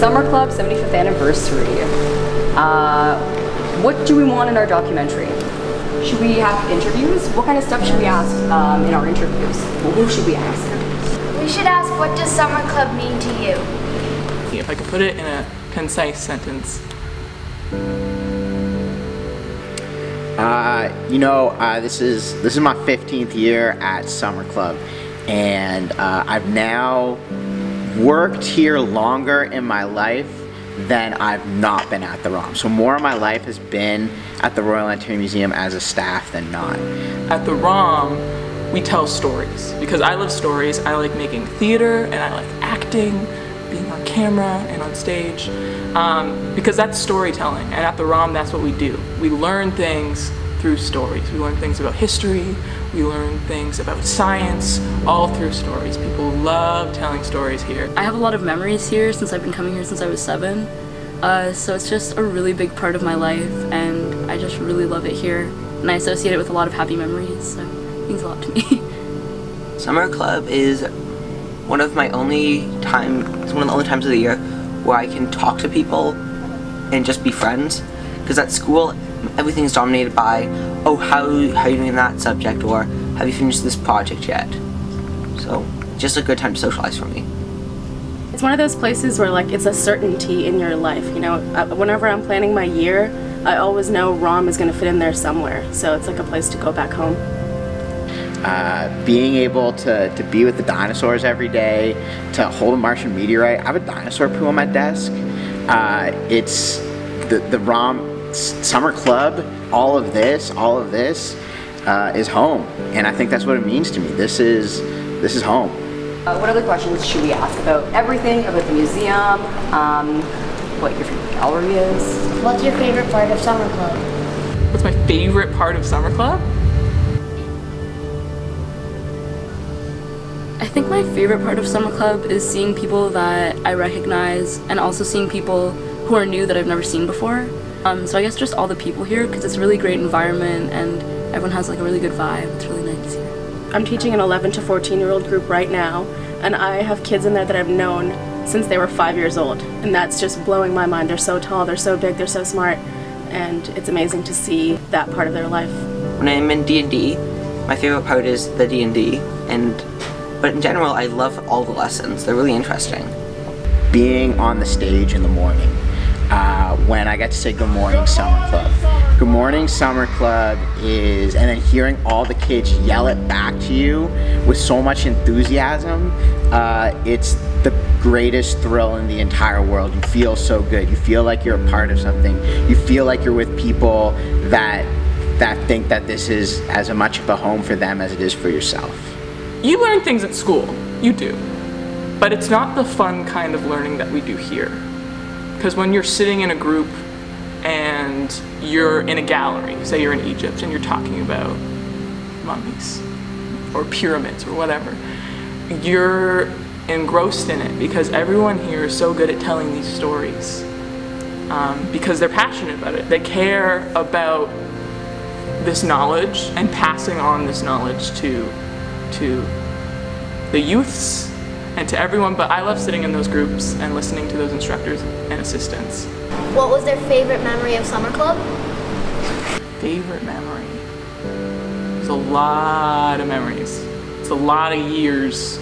Summer Club 75th anniversary. What do we want in our documentary? Should we have interviews? What kind of stuff should we ask in our interviews? Well, who should we ask? We should ask, what does Summer Club mean to you? If I could put it in a concise sentence. This is my 15th year at Summer Club, and I've now worked here longer in my life than I've not been at the ROM. So more of my life has been at the Royal Antiquary Museum as a staff than not. At the ROM, we tell stories because I love stories. I like making theater and I like acting, being on camera and on stage, because that's storytelling. And at the ROM, that's what we do. We learn things through stories. We learn things about history. We learn things about science, all through stories. People love telling stories here. I have a lot of memories here since I've been coming here since I was 7. So it's just a really big part of my life, and I just really love it here. And I associate it with a lot of happy memories, so it means a lot to me. Summer Club is one of the only times of the year where I can talk to people and just be friends. Because at school, everything's dominated by, oh, how are you doing in that subject, or have you finished this project yet? So, just a good time to socialize for me. It's one of those places where it's a certainty in your life. Whenever I'm planning my year, I always know ROM is going to fit in there somewhere. So it's like a place to go back home. Being able to be with the dinosaurs every day, to hold a Martian meteorite. I have a dinosaur poo on my desk. It's the ROM Summer Club, all of this is home, and I think that's what it means to me. This is home. What other questions should we ask about everything, about the museum, what your favorite gallery is? What's your favorite part of Summer Club? What's my favorite part of Summer Club? I think my favorite part of Summer Club is seeing people that I recognize, and also seeing people who are new that I've never seen before. So I guess just all the people here, because it's a really great environment and everyone has a really good vibe. It's really nice here. I'm teaching an 11 to 14-year-old group right now, and I have kids in there that I've known since they were 5 years old, and that's just blowing my mind. They're so tall, they're so big, they're so smart, and it's amazing to see that part of their life. When I'm in D&D, my favorite part is the D&D, but in general, I love all the lessons. They're really interesting. Being on the stage in the morning, when I get to say Good Morning Summer Club. Good Morning Summer Club is, and then hearing all the kids yell it back to you with so much enthusiasm, it's the greatest thrill in the entire world. You feel so good. You feel like you're a part of something. You feel like you're with people that think that this is as much of a home for them as it is for yourself. You learn things at school, you do, but it's not the fun kind of learning that we do here. Because when you're sitting in a group and you're in a gallery, say you're in Egypt and you're talking about mummies or pyramids or whatever, you're engrossed in it because everyone here is so good at telling these stories, because they're passionate about it. They care about this knowledge and passing on this knowledge to the youths and to everyone, but I love sitting in those groups and listening to those instructors and assistants. What was their favorite memory of Summer Club? Favorite memory? There's a lot of memories. It's a lot of years.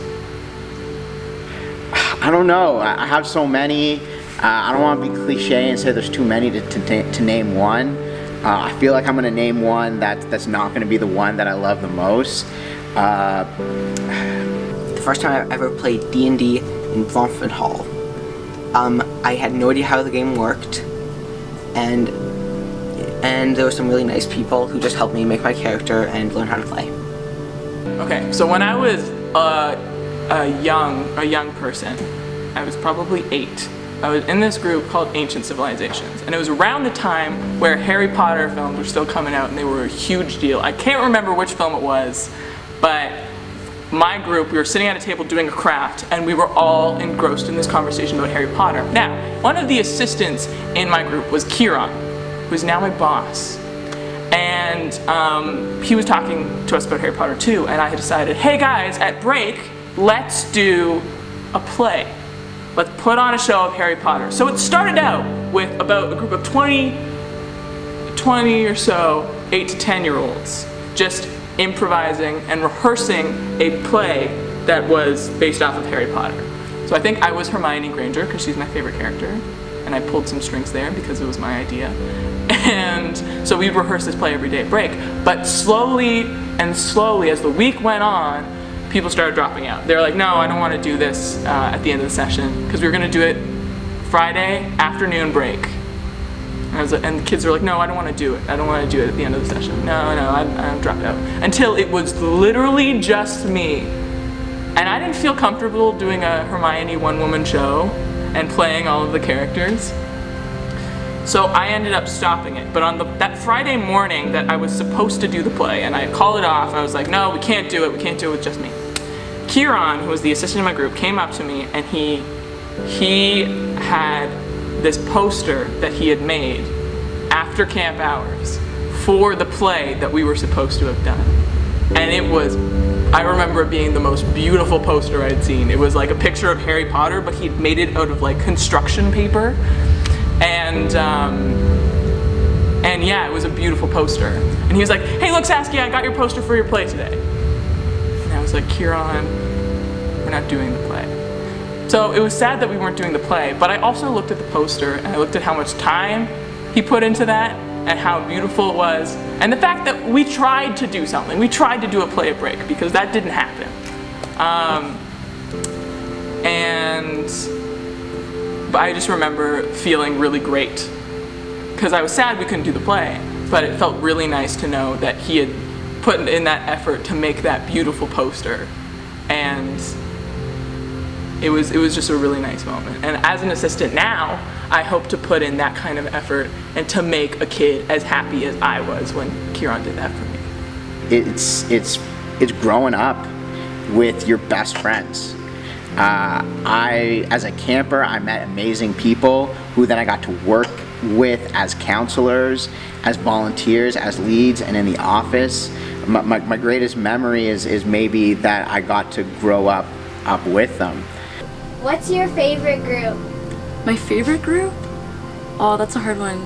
I don't know. I have so many. I don't want to be cliche and say there's too many to name one. I feel like I'm going to name one that's not going to be the one that I love the most. The first time I ever played D&D in Bronfman Hall, I had no idea how the game worked, and there were some really nice people who just helped me make my character and learn how to play. Okay, so when I was a young person, I was probably 8. I was in this group called Ancient Civilizations, and it was around the time where Harry Potter films were still coming out and they were a huge deal. I can't remember which film it was, but my group, we were sitting at a table doing a craft, and we were all engrossed in this conversation about Harry Potter. Now, one of the assistants in my group was Kiron, who's now my boss. And he was talking to us about Harry Potter too, and I had decided, hey guys, at break, let's do a play. let's put on a show of Harry Potter. So it started out with about a group of 20 or so 8 to 10-year-olds just improvising and rehearsing a play that was based off of Harry Potter. So I think I was Hermione Granger because she's my favorite character, and I pulled some strings there because it was my idea. And so we'd rehearse this play every day at break. But slowly and slowly, as the week went on, people started dropping out. They were like, no, I don't want to do this at the end of the session, because we were going to do it Friday afternoon break. And the kids were like, no, I don't want to do it. I don't want to do it at the end of the session. No, I dropped out. Until it was literally just me. And I didn't feel comfortable doing a Hermione one-woman show and playing all of the characters. So I ended up stopping it. But on that Friday morning that I was supposed to do the play, and I called it off, I was like, no, we can't do it. We can't do it with just me. Kiron, who was the assistant in my group, came up to me, and he had this poster that he had made after camp hours for the play that we were supposed to have done. And it was, I remember it being the most beautiful poster I'd seen. It was like a picture of Harry Potter, but he'd made it out of like construction paper. And yeah, it was a beautiful poster. And he was like, hey, look, Saskia, I got your poster for your play today. And I was like, Kiron, we're not doing the play. So it was sad that we weren't doing the play, but I also looked at the poster and I looked at how much time he put into that and how beautiful it was, and the fact that we tried to do something. We tried to do a play at break because that didn't happen. But I just remember feeling really great because I was sad we couldn't do the play, but it felt really nice to know that he had put in that effort to make that beautiful poster, and it was just a really nice moment. And as an assistant now, I hope to put in that kind of effort and to make a kid as happy as I was when Kiron did that for me. It's growing up with your best friends. As a camper, I met amazing people who then I got to work with as counselors, as volunteers, as leads, and in the office. My greatest memory is maybe that I got to grow up with them. What's your favorite group? My favorite group? Oh, that's a hard one.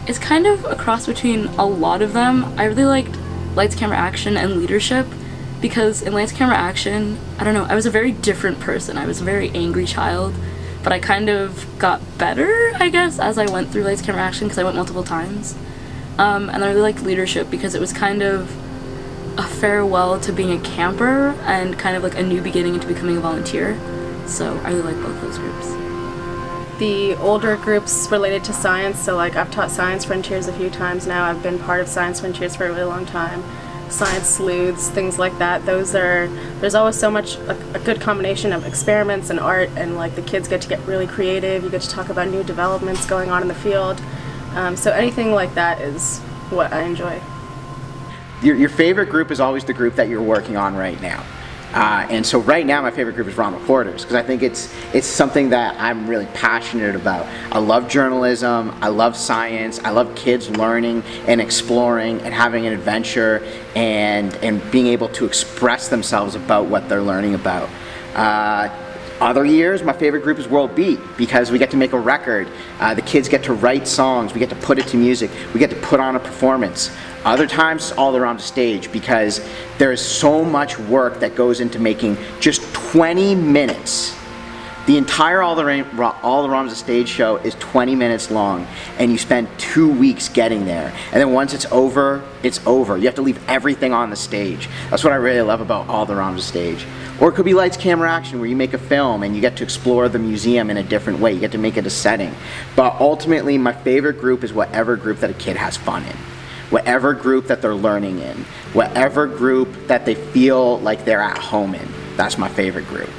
It's kind of a cross between a lot of them. I really liked Lights, Camera, Action and Leadership, because in Lights, Camera, Action, I don't know, I was a very different person. I was a very angry child, but I kind of got better, I guess, as I went through Lights, Camera, Action, because I went multiple times. And I really liked Leadership because it was kind of a farewell to being a camper and kind of like a new beginning into becoming a volunteer. So I really like both those groups. The older groups related to science, so like I've taught Science Frontiers a few times now. I've been part of Science Frontiers for a really long time. Science sleuths, things like that. There's always so much, a good combination of experiments and art, and like the kids get to get really creative. You get to talk about new developments going on in the field. So anything like that is what I enjoy. Your favorite group is always the group that you're working on right now. And so right now my favorite group is ROM Reporters, because I think it's something that I'm really passionate about. I love journalism, I love science, I love kids learning and exploring and having an adventure and being able to express themselves about what they're learning about. Other years, my favorite group is World Beat, because we get to make a record. The kids get to write songs, we get to put it to music, we get to put on a performance. Other times, all they're on the stage, because there is so much work that goes into making just 20 minutes. The entire All the ROMs a Stage show is 20 minutes long, and you spend 2 weeks getting there. And then once it's over, it's over. You have to leave everything on the stage. That's what I really love about All the ROMs a Stage. Or it could be Lights, Camera, Action, where you make a film and you get to explore the museum in a different way. You get to make it a setting. But ultimately, my favorite group is whatever group that a kid has fun in. Whatever group that they're learning in. Whatever group that they feel like they're at home in. That's my favorite group.